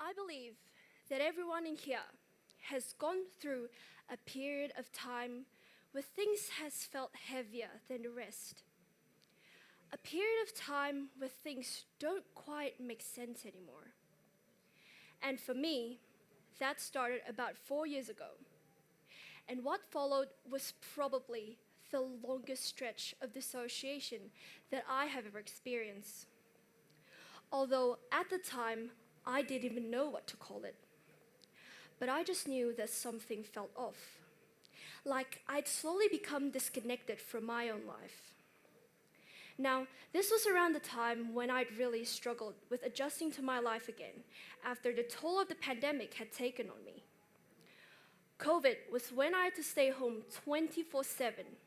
I believe that everyone in here has gone through a period of time where things has felt heavier than the rest. A period of time where things don't quite make sense anymore. And for me, that started about 4 years ago. And what followed was probably the longest stretch of dissociation that I have ever experienced. Although at the time, I didn't even know what to call it. But I just knew that something felt off. Like I'd slowly become disconnected from my own life. Now, this was around the time when I'd really struggled with adjusting to my life again after the toll of the pandemic had taken on me. COVID was when I had to stay home 24/7.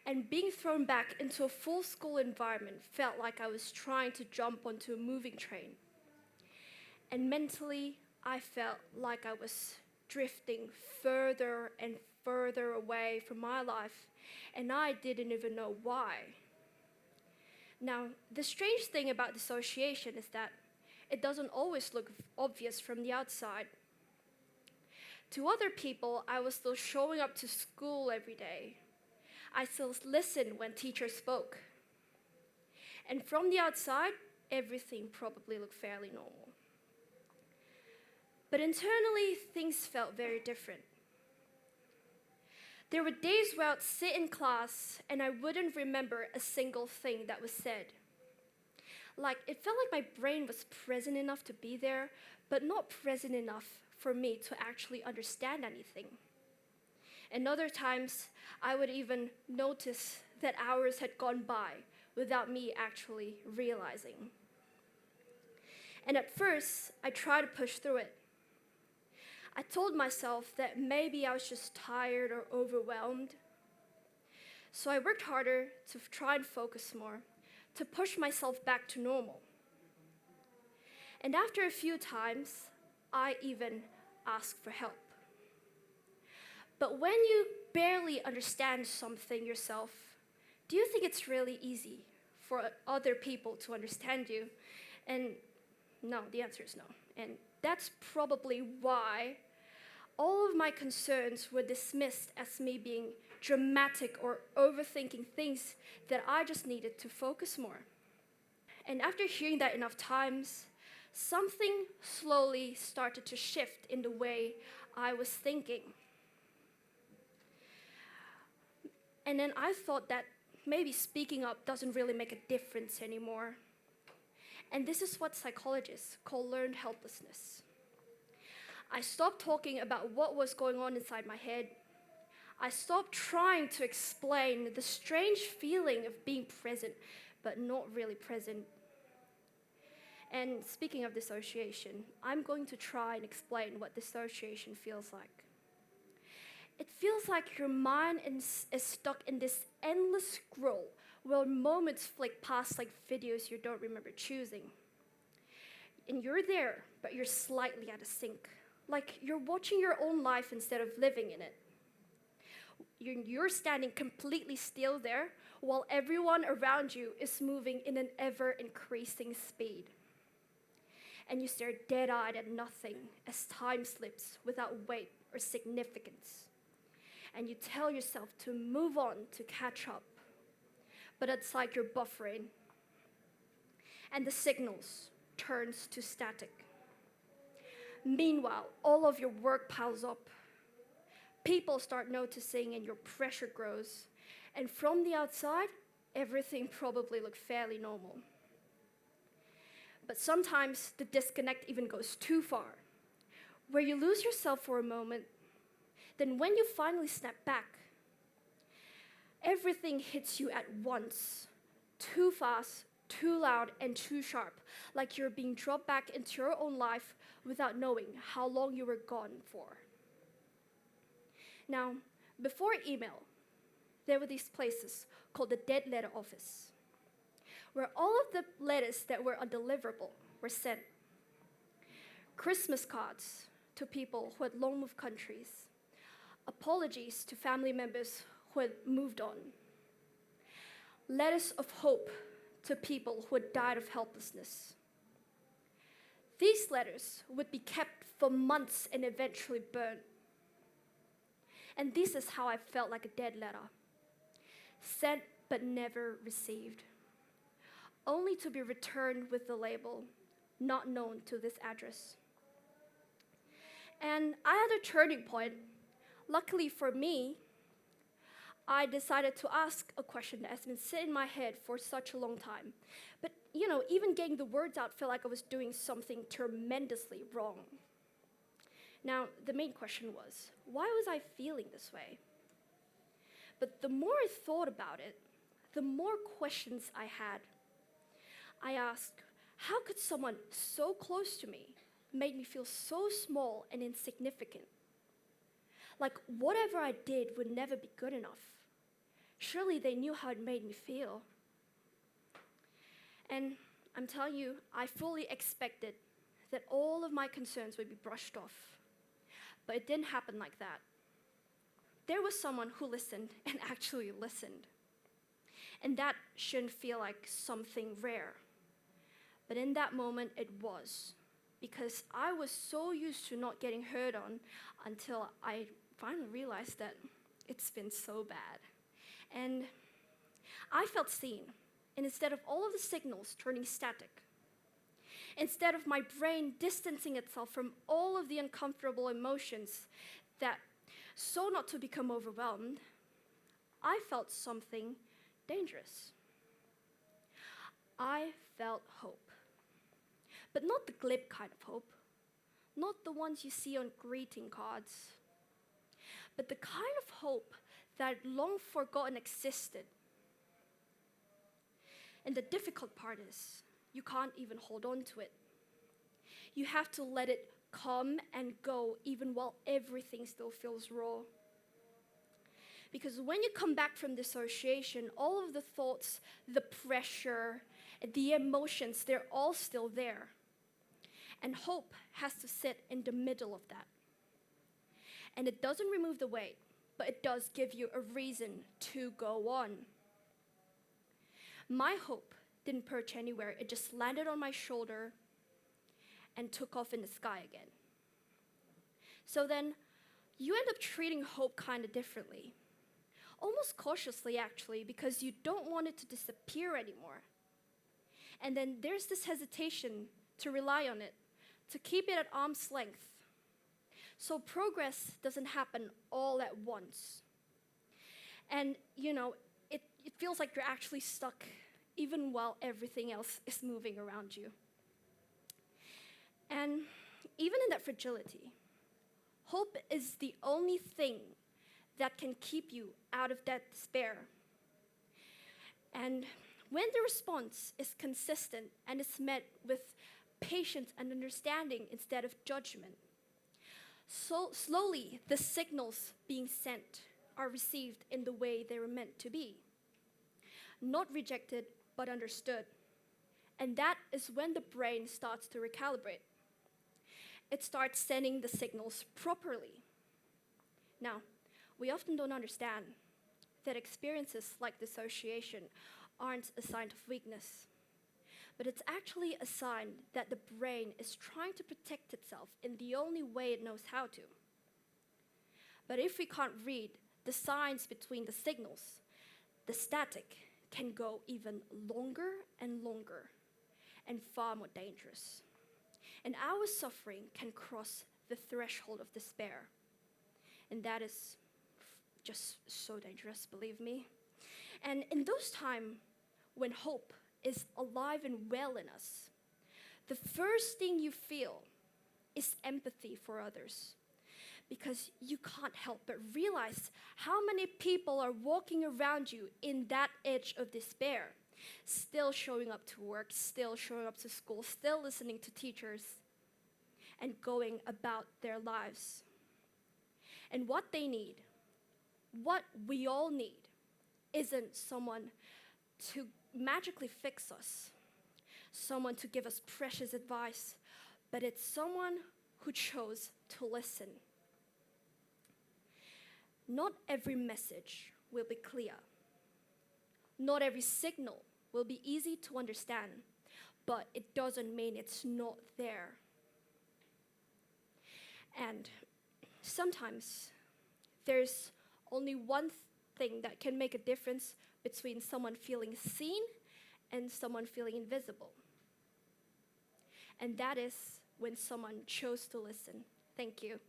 And being thrown back into a full school environment felt like I was trying to jump onto a moving train. And mentally, I felt like I was drifting further and further away from my life, and I didn't even know why. Now, the strange thing about dissociation is that it doesn't always look obvious from the outside. To other people, I was still showing up to school every day. I still listened when teachers spoke. And from the outside, everything probably looked fairly normal. But internally, things felt very different. There were days where I'd sit in class and I wouldn't remember a single thing that was said. Like, it felt like my brain was present enough to be there, but not present enough for me to actually understand anything. And other times, I would even notice that hours had gone by without me actually realizing. And at first, I tried to push through it. I told myself that maybe I was just tired or overwhelmed. So I worked harder to try and focus more, to push myself back to normal. And after a few times, I even asked for help. But when you barely understand something yourself, do you think it's really easy for other people to understand you? And no, the answer is no. And that's probably why all of my concerns were dismissed as me being dramatic or overthinking things that I just needed to focus more. And after hearing that enough times, something slowly started to shift in the way I was thinking. And then I thought that maybe speaking up doesn't really make a difference anymore. And this is what psychologists call learned helplessness. I stopped talking about what was going on inside my head. I stopped trying to explain the strange feeling of being present, but not really present. And speaking of dissociation, I'm going to try and explain what dissociation feels like. It feels like your mind is stuck in this endless scroll where moments flick past like videos you don't remember choosing. And you're there, but you're slightly out of sync. Like you're watching your own life instead of living in it. You're standing completely still there while everyone around you is moving in an ever-increasing speed. And you stare dead-eyed at nothing as time slips without weight or significance. And you tell yourself to move on to catch up. But it's like you're buffering. And the signals turns to static. Meanwhile, all of your work piles up. People start noticing and your pressure grows. And from the outside, everything probably looks fairly normal. But sometimes the disconnect even goes too far, where you lose yourself for a moment. Then when you finally snap back, everything hits you at once, too fast, too loud, and too sharp, like you're being dropped back into your own life without knowing how long you were gone for. Now, before email, there were these places called the dead letter office, where all of the letters that were undeliverable were sent. Christmas cards to people who had long moved countries, apologies to family members who had moved on, letters of hope to people who had died of helplessness. These letters would be kept for months and eventually burned. And this is how I felt like a dead letter. Sent but never received. Only to be returned with the label, not known to this address. And I had a turning point. Luckily for me, I decided to ask a question that has been sitting in my head for such a long time. But, even getting the words out felt like I was doing something tremendously wrong. Now, the main question was, why was I feeling this way? But the more I thought about it, the more questions I had. I asked, how could someone so close to me make me feel so small and insignificant? Like whatever I did would never be good enough. Surely they knew how it made me feel. And I'm telling you, I fully expected that all of my concerns would be brushed off. But it didn't happen like that. There was someone who listened and actually listened. And that shouldn't feel like something rare. But in that moment, it was. Because I was so used to not getting heard on until I finally realized that it's been so bad. And I felt seen. And instead of all of the signals turning static, instead of my brain distancing itself from all of the uncomfortable emotions that so not to become overwhelmed, I felt something dangerous. I felt hope. But not the glib kind of hope, not the ones you see on greeting cards, but the kind of hope that I'd long forgotten existed. And the difficult part is, you can't even hold on to it. You have to let it come and go even while everything still feels raw. Because when you come back from dissociation, all of the thoughts, the pressure, the emotions, they're all still there. And hope has to sit in the middle of that. And it doesn't remove the weight, but it does give you a reason to go on. My hope didn't perch anywhere. It just landed on my shoulder and took off in the sky again. So then, you end up treating hope kind of differently. Almost cautiously, actually, because you don't want it to disappear anymore. And then there's this hesitation to rely on it, to keep it at arm's length. So progress doesn't happen all at once. And, it feels like you're actually stuck, even while everything else is moving around you. And even in that fragility, hope is the only thing that can keep you out of that despair. And when the response is consistent and is met with patience and understanding instead of judgment, so slowly the signals being sent are received in the way they were meant to be. Not rejected, but understood. And that is when the brain starts to recalibrate. It starts sending the signals properly. Now, we often don't understand that experiences like dissociation aren't a sign of weakness, but it's actually a sign that the brain is trying to protect itself in the only way it knows how to. But if we can't read the signs between the signals, the static can go even longer and longer and far more dangerous. And our suffering can cross the threshold of despair. And that is just so dangerous, believe me. And in those times when hope is alive and well in us, the first thing you feel is empathy for others. Because you can't help but realize how many people are walking around you in that edge of despair, still showing up to work, still showing up to school, still listening to teachers, and going about their lives. And what they need, what we all need, isn't someone to magically fix us, someone to give us precious advice, but it's someone who chose to listen. Not every message will be clear. Not every signal will be easy to understand, but it doesn't mean it's not there. And sometimes there's only one thing that can make a difference between someone feeling seen and someone feeling invisible. And that is when someone chose to listen. Thank you.